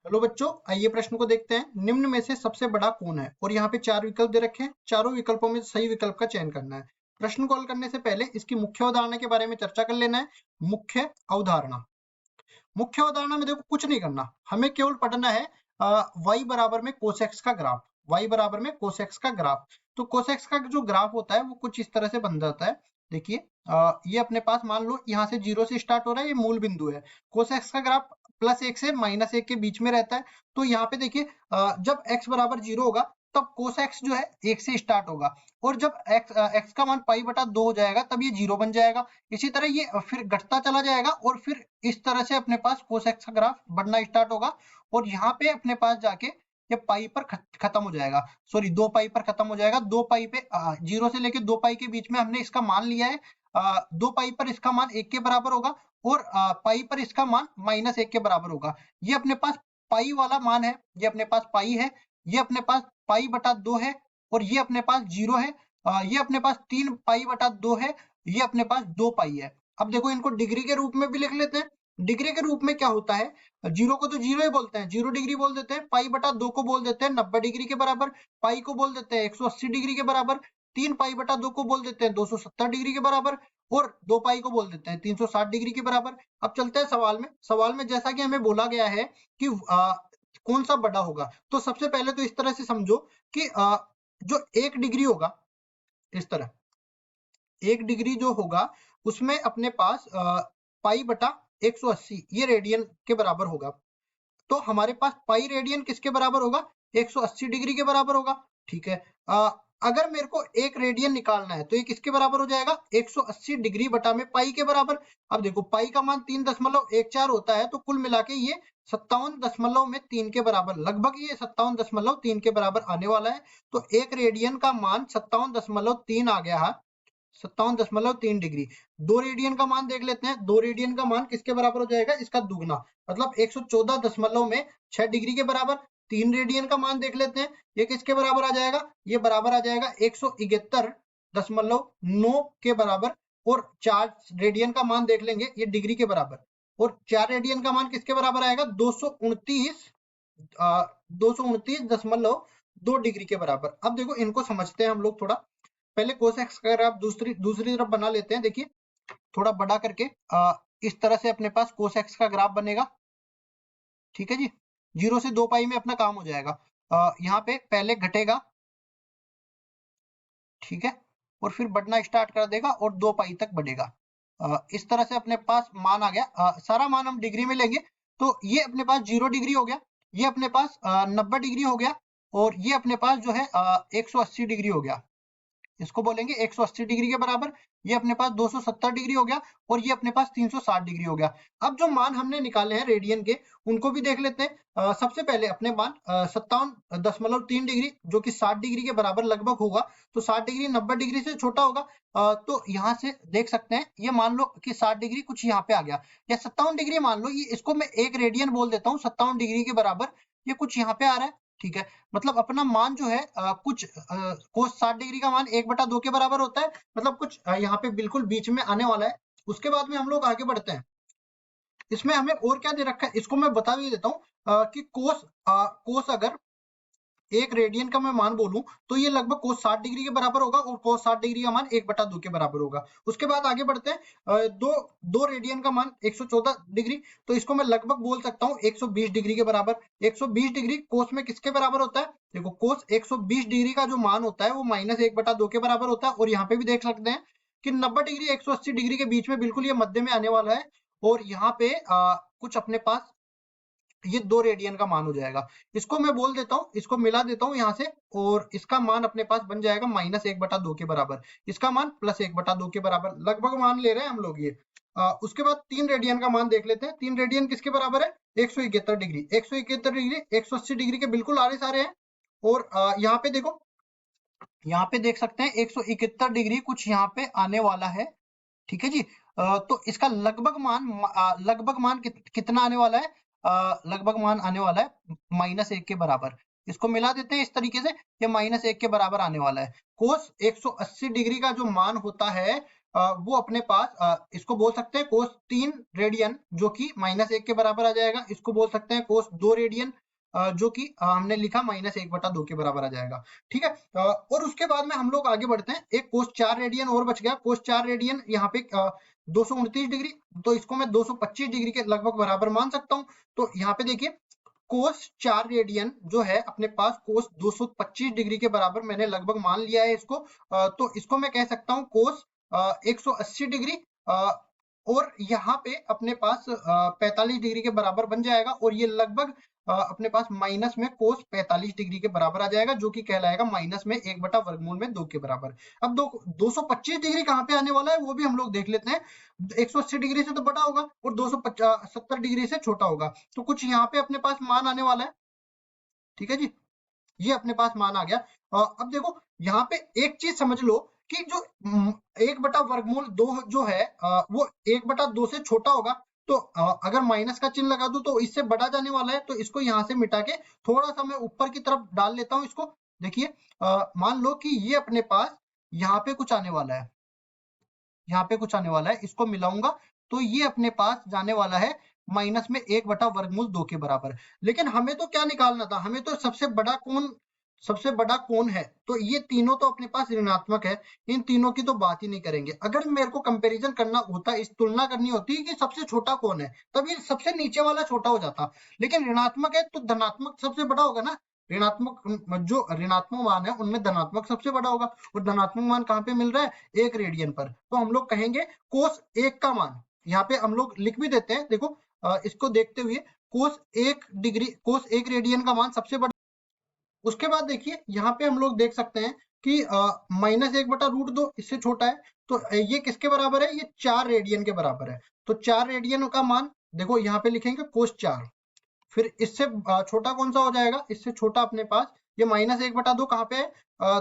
Hello बच्चों, आइए प्रश्न को देखते हैं। निम्न में से सबसे बड़ा कौन है? और यहाँ पे 4 विकल्प दे रखे हैं। चारों विकल्पों में सही विकल्प का चयन करना है। प्रश्न को हल करने से पहले इसकी मुख्य अवधारणा के बारे में चर्चा कर लेना है। मुख्य अवधारणा मुख्य अवधारणा में देखो कुछ नहीं करना, हमें केवल पढ़ना है y बराबर में कोसेक्स का ग्राफ। y बराबर में कोसेक्स का ग्राफ। तो कोसेक्स का जो ग्राफ होता है वो कुछ इस तरह से बन जाता है। देखिए, ये अपने पास मान लो यहाँ से 0 से स्टार्ट हो रहा है, ये मूल बिंदु है। कोसेक्स का ग्राफ +1 से -1 के बीच में रहता है। तो यहाँ पे देखिए, जब x बराबर 0 होगा तब कोसेक्स जो है 1 से स्टार्ट होगा, और जब x का मान π/2 हो जाएगा तब ये 0 बन जाएगा। इसी तरह ये फिर घटता चला जाएगा और फिर इस तरह से अपने पास कोसेक्स का ग्राफ बढ़ना स्टार्ट होगा, और यहाँ पे अपने पास जाके ये पाई पर खत्म हो जाएगा। सॉरी, 2 पाई पर खत्म हो जाएगा। 2 पाई पे 0 से लेके 2 पाई के बीच में हमने इसका मान लिया है। 2 पाई पर इसका मान 1 के बराबर होगा, और पाई पर इसका मान -1 के बराबर होगा। ये अपने पास पाई वाला मान है, ये अपने पास पाई है, ये अपने पास π/2 है, और ये अपने पास 0 है। ये अपने पास 3 π/2 है, ये अपने पास 2 पाई है। अब देखो, इनको डिग्री के रूप में भी लिख लेते हैं। डिग्री के रूप में क्या होता है, 0 को तो 0 ही बोलते हैं, 0 डिग्री बोल देते हैं। π/2 को बोल देते हैं 90 डिग्री के बराबर, पाई को बोल देते हैं 180 डिग्री के बराबर, 3 π/2 को बोल देते हैं 270 डिग्री के बराबर, और 2 पाई को बोल देते हैं 360 डिग्री के बराबर। अब चलते हैं सवाल में। सवाल में जैसा कि हमें बोला गया है कि कौन सा बड़ा होगा, तो सबसे पहले तो इस तरह से समझो कि जो 1 डिग्री होगा, इस तरह 1 डिग्री जो होगा उसमें अपने पास π/180 ये रेडियन के बराबर होगा। तो हमारे पास पाई रेडियन किसके बराबर होगा? 180 डिग्री के बराबर होगा। ठीक है। अगर मेरे को 1 रेडियन निकालना है तो ये किसके बराबर हो जाएगा? 180 डिग्री बटा में पाई के बराबर। अब देखो, पाई का मान 3.14 होता है, तो कुल मिला के ये 57.3 के बराबर, लगभग ये 57.3 के बराबर आने वाला है। तो 1 रेडियन का मान 57.3 आ गया है, 57.3 डिग्री। 2 रेडियन का मान देख लेते हैं। 2 रेडियन का मान किसके बराबर हो जाएगा? इसका दुगना, मतलब 114.6 डिग्री के बराबर। 3 रेडियन का मान देख लेते हैं, ये किसके बराबर आ जाएगा? ये बराबर आ जाएगा 171.9 के बराबर। और 4 रेडियन का मान देख लेंगे, ये डिग्री के बराबर। और 4 रेडियन का मान किसके बराबर आएगा? 229.2 डिग्री के बराबर। अब देखो, इनको समझते हैं हम लोग थोड़ा। पहले कोसेक्स का ग्राफ दूसरी तरफ बना लेते हैं। देखिए, थोड़ा बड़ा करके इस तरह से अपने पास कोसेक्स का ग्राफ बनेगा। ठीक है जी, 0 से 2 पाई में अपना काम हो जाएगा। यहाँ पे पहले घटेगा, ठीक है, और फिर बढ़ना स्टार्ट कर देगा और 2 पाई तक बढ़ेगा। इस तरह से अपने पास मान आ गया। सारा मान हम डिग्री में लेंगे, तो ये अपने पास 0 डिग्री हो गया, ये अपने पास 90 डिग्री हो गया, और ये अपने पास जो है 180 डिग्री हो गया। इसको बोलेंगे 180 डिग्री के बराबर। ये अपने पास 270 डिग्री हो गया, और ये अपने पास 360 डिग्री हो गया। अब जो मान हमने निकाले हैं रेडियन के, उनको भी देख लेते हैं। सबसे पहले अपने मान 57.3 डिग्री, जो कि 60 डिग्री के बराबर लगभग होगा। तो 60 डिग्री 90 डिग्री से छोटा होगा। तो यहाँ से देख सकते हैं, ये मान लो कि 60 डिग्री कुछ यहाँ पे आ गया, या 57 डिग्री मान लो, ये इसको मैं 1 रेडियन बोल देता हूँ 57 डिग्री के बराबर। ये कुछ यहाँ पे आ रहा है। ठीक है, मतलब अपना मान जो है कुछ कोस 60 डिग्री का मान 1/2 के बराबर होता है, मतलब कुछ यहाँ पे बिल्कुल बीच में आने वाला है। उसके बाद में हम लोग आगे बढ़ते हैं। इसमें हमें और क्या दे रखा है, इसको मैं बता भी देता हूँ कि कोस अगर 1 रेडियन का मैं मान बोलूं, तो ये लगभग कोस 60 डिग्री के बराबर होगा, और कोस 60 डिग्री का मान 1/2 के बराबर होगा। उसके बाद आगे बढ़ते हैं। दो रेडियन का मान 114 डिग्री, तो इसको मैं लगभग बोल सकता हूँ 120 डिग्री के बराबर। 120 डिग्री कोस में किसके बराबर होता है? देखो, कोस 120 डिग्री का जो मान होता है वो -1/2 के बराबर होता है। और यहाँ पे भी देख सकते हैं कि 90 डिग्री 180 डिग्री के बीच में बिल्कुल ये मध्य में आने वाला है। और यहाँ पे कुछ अपने पास ये 2 रेडियन का मान हो जाएगा। इसको मैं बोल देता हूँ, इसको मिला देता हूँ यहाँ से, और इसका मान अपने पास बन जाएगा -1/2 के बराबर। इसका मान +1/2 के बराबर, लगभग मान ले रहे हैं हम लोग ये। उसके बाद 3 रेडियन का मान देख लेते हैं। 3 रेडियन किसके बराबर है? 171 डिग्री। 171 डिग्री 180 डिग्री के बिल्कुल आरे सारे हैं। और यहाँ पे देखो, यहाँ पे देख सकते हैं 171 डिग्री कुछ यहाँ पे आने वाला है। ठीक है जी। तो इसका लगभग मान कितना आने वाला है? लगभग मान आने वाला है -1 के बराबर। इसको मिला देते हैं इस तरीके से, ये -1 के बराबर आने वाला है। कोस 180 डिग्री का जो मान होता है वो अपने पास इसको बोल सकते हैं कोस 3 रेडियन जो कि -1 के बराबर आ जाएगा। इसको बोल सकते हैं कोस 2 रेडियन जो कि हमने लिखा -1/2 के बराबर आ जाएगा। ठीक है, और उसके बाद में हम लोग आगे बढ़ते हैं। एक कोस 4 रेडियन और बच गया। कोस 4 रेडियन यहाँ पे 229 डिग्री, तो इसको मैं 225 डिग्री के लगभग बराबर मान सकता हूँ। तो यहाँ पे देखिए कोस 4 रेडियन जो है अपने पास कोस 225 डिग्री के बराबर मैंने लगभग मान लिया है इसको। तो इसको मैं कह सकता हूँ कोस 180 डिग्री, और यहाँ पे अपने पास 45 डिग्री के बराबर बन जाएगा, और ये लगभग अपने पास माइनस में कोस 45 डिग्री के बराबर आ जाएगा, जो कि कहलाएगा माइनस में 1/वर्गमूल में 2 के बराबर। अब 225 डिग्री कहाँ पे आने वाला है वो भी हम लोग देख लेते हैं। 180 डिग्री से तो बड़ा होगा और 270 डिग्री से छोटा होगा, तो कुछ यहाँ पे अपने पास मान आने वाला है। ठीक है जी, ये अपने पास मान आ गया। अब देखो यहाँ पे एक चीज समझ लो कि जो 1/वर्गमूल 2 जो है वो 1/2 से छोटा होगा। तो अगर माइनस का चिन्ह लगा दूं तो इससे बढ़ा जाने वाला है, तो इसको यहाँ से मिटा के थोड़ा सा मैं ऊपर की तरफ डाल लेता हूँ इसको। देखिए मान लो कि ये अपने पास यहाँ पे कुछ आने वाला है, यहाँ पे कुछ आने वाला है, इसको मिलाऊंगा तो ये अपने पास जाने वाला है माइनस में 1/वर्गमूल 2 के बराबर। लेकिन हमें तो क्या निकालना था, हमें तो सबसे बड़ा कौन है, तो ये तीनों तो अपने पास ऋणात्मक है, इन तीनों की तो बात ही नहीं करेंगे। अगर मेरे को कंपैरिजन करना होता, इस तुलना करनी होती कि सबसे छोटा कौन है, तब ये सबसे नीचे वाला छोटा हो जाता। लेकिन ऋणात्मक है तो धनात्मक सबसे बड़ा होगा ना। जो ऋणात्मक मान है उनमें धनात्मक सबसे बड़ा होगा, और धनात्मक मान कहाँ पे मिल रहा है, 1 रेडियन पर। तो हम लोग कहेंगे कोस 1 का मान, यहाँ पे हम लोग लिख भी देते हैं। देखो इसको देखते हुए कोस 1 रेडियन का मान सबसे बड़ा। उसके बाद देखिए यहाँ पे हम लोग देख सकते हैं कि -1/√2 इससे छोटा है, तो ये किसके बराबर है, ये 4 रेडियन के बराबर है। तो 4 रेडियन का मान देखो यहाँ पे लिखेंगे कोस 4। फिर इससे छोटा कौन सा हो जाएगा, इससे छोटा अपने पास ये -1/2 कहाँ पे है,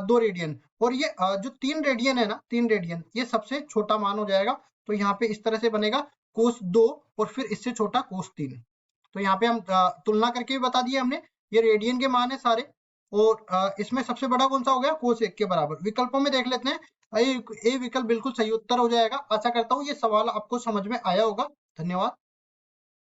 2 रेडियन। और ये जो 3 रेडियन है ना, 3 रेडियन ये सबसे छोटा मान हो जाएगा। तो यहाँ पे इस तरह से बनेगा कोस 2 और फिर इससे छोटा कोस 3। तो यहाँ पे हम तुलना करके भी बता दिए हमने, ये रेडियन के मान है सारे। और इसमें सबसे बड़ा कौन सा हो गया, कोस 1 के बराबर। विकल्पों में देख लेते हैं, ए विकल्प बिल्कुल सही उत्तर हो जाएगा। आशा करता हूँ ये सवाल आपको समझ में आया होगा। धन्यवाद।